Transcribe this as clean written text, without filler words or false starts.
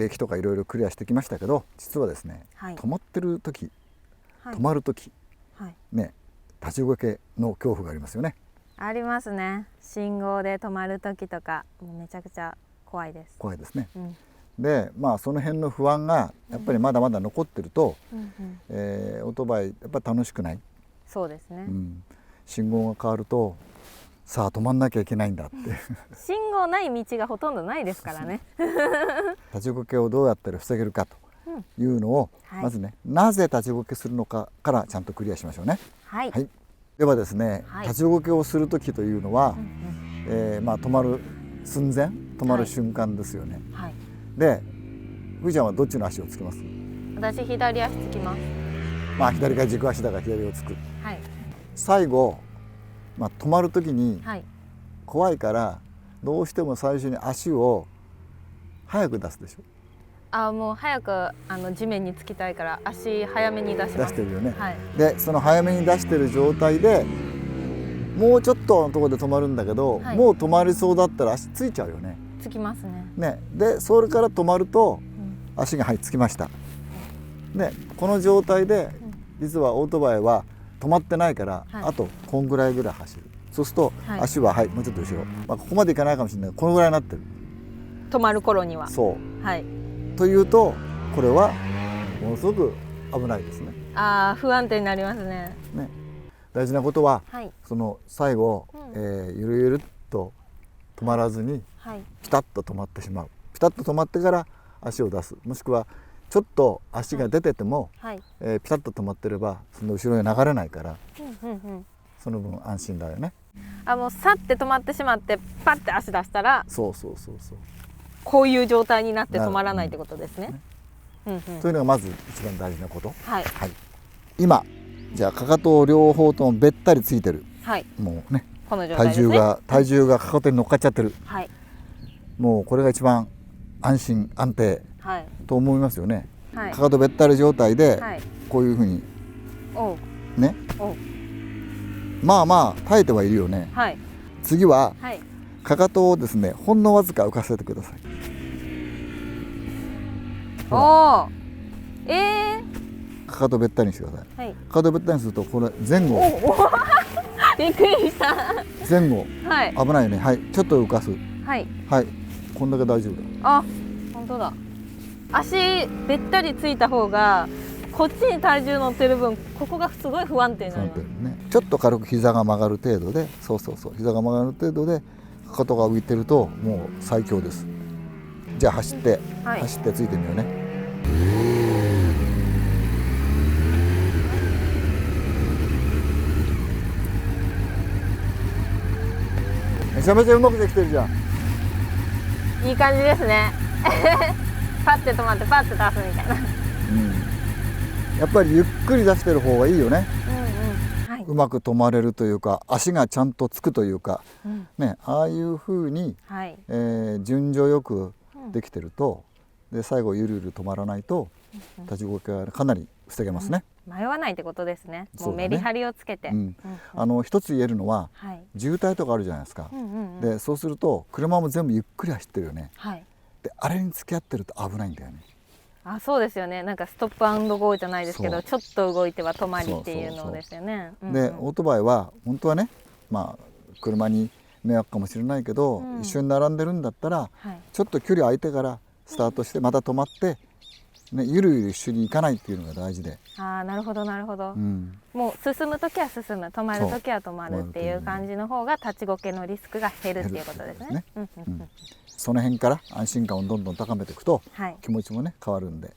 ブレーキとかいろいろクリアしてきましたけど、実はですね、止まってる時、止まる時、ね、立ち動きの恐怖がありますよね。ありますね。信号で止まる時とかもうめちゃくちゃ怖いです。怖いですね。で、その辺の不安がやっぱりまだまだ残ってると、オートバイやっぱり楽しくない。そうですね。信号が変わるとさあ止まんなきゃいけないんだって信号ない道がほとんどないですからね立ちこけをどうやったら防げるかというのを、まずね、なぜ立ちこけするのかからちゃんとクリアしましょうね。ではですね、立ちこけをする時というのは、止まる寸前、止まる瞬間ですよね。で、ふいちゃんはどっちの足をつきます？私左足つきます。左が軸足だから左をつく。最後、止まる時に怖いからどうしても最初に足を早く出すでしょ。もう早く地面につきたいから足早めに出します。出してるよね。でその早めに出してる状態でもうちょっとのところで止まるんだけど、もう止まりそうだったら足ついちゃうよね。つきますね。でそれから止まると足がつきました。でこの状態で実はオートバイは止まってないから、あとこんぐらい走る。そうすると足はもうちょっと後ろ、ここまでいかないかもしれないけどこのぐらいになってる。止まる頃には。そう。というとこれはものすごく危ないですね。不安定になりますね。大事なことは、その最後、ゆるゆるっと止まらずに、ピタッと止まってしまう。ピタッと止まってから足を出す。もしくはちょっと足が出てても、ピタッと止まってればその後ろに流れないから、その分安心だよね。もうさって止まってしまってパッて足出したら、そうこういう状態になって止まらないってことですね。というのがまず一番大事なこと。今じゃあかかとを両方ともべったりついてる。もうね、この状態ですね。体重がかかとに乗っかっちゃってる。もうこれが一番安心安定と思いますよね。かかとべったり状態でこういうふうにね、耐えてはいるよね。次はかかとをですね、ほんのわずか浮かせてください。かかとべったりにしてください。かかとべったりにするとこれ前後びっくりした。前後危ないよね。ちょっと浮かす。こんだけ大丈夫だ。本当だ。足べったりついた方がこっちに体重乗ってる分ここがすごい不安定になります。ちょっと軽く膝が曲がる程度で、膝が曲がる程度でかかとが浮いてるともう最強です。じゃあ走ってついてみようね。めちゃめちゃうまくできてるじゃん。いい感じですねパッて止まってパッて出すみたいな。やっぱりゆっくり出してる方がいいよね。うまく止まれるというか、足がちゃんとつくというか、ああいうふうに、順序よくできてると、で最後ゆるゆる止まらないと立ち動きがかなり防げますね。迷わないってことですね。もうメリハリをつけて。一つ言えるのは、渋滞とかあるじゃないですか。でそうすると車も全部ゆっくり走ってるよね。であれに付き合ってると危ないんだよね。そうですよね。なんかストップアンドゴーじゃないですけど、ちょっと動いては止まりっていうのですよね。でオートバイは本当はね、車に迷惑かもしれないけど、一緒に並んでるんだったら、ちょっと距離空いてからスタートしてまた止まって、ゆるゆる一緒に行かないっていうのが大事で。なるほどなるほど。もう進む時は進む、止まる時は止まるっていう感じの方が立ちこけのリスクが減るっていうことですね。その辺から安心感をどんどん高めていくと、気持ちもね変わるんで。